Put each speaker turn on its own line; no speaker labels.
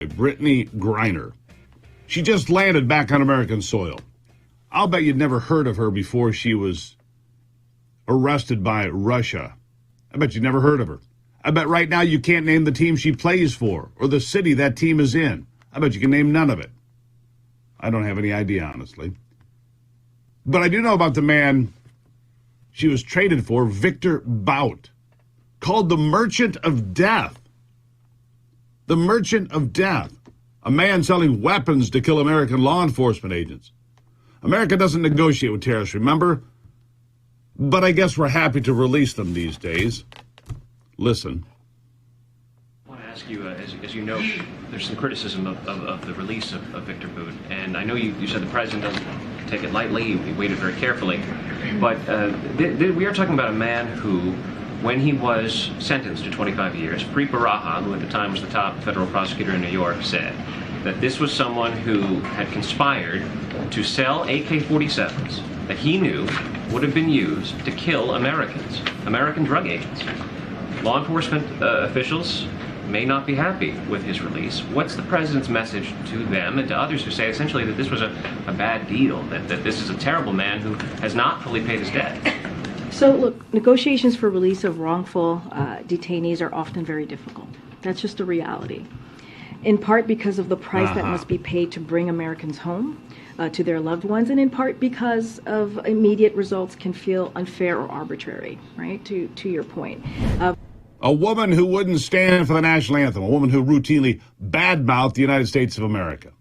Brittney Griner. She just landed back on American soil. I'll bet you'd never heard of her before she was arrested by Russia. I bet you'd never heard of her. I bet right now you can't name the team she plays for or the city that team is in. I bet you can name none of it. I don't have any idea, honestly. But I do know about the man she was traded for, Viktor Bout, called the Merchant of Death. The Merchant of Death, a man selling weapons to kill American law enforcement agents. America doesn't negotiate with terrorists, remember? But I guess we're happy to release them these days. Listen.
I want to ask you, as you know, there's some criticism of the release of Viktor Bout, and I know you said the president doesn't take it lightly, he waited very carefully, but we are talking about a man who, when he was sentenced to 25 years, Preet Bharara, who at the time was the top federal prosecutor in New York, said that this was someone who had conspired to sell AK-47s that he knew would have been used to kill Americans, American drug agents. Law enforcement officials may not be happy with his release. What's the president's message to them and to others who say essentially that this was a bad deal, that this is a terrible man who has not fully paid his debt?
So look, negotiations for release of wrongful detainees are often very difficult. That's just a reality. In part because of the price that must be paid to bring Americans home to their loved ones, and in part because of immediate results can feel unfair or arbitrary, right, to your point.
A woman who wouldn't stand for the national anthem, a woman who routinely badmouthed the United States of America.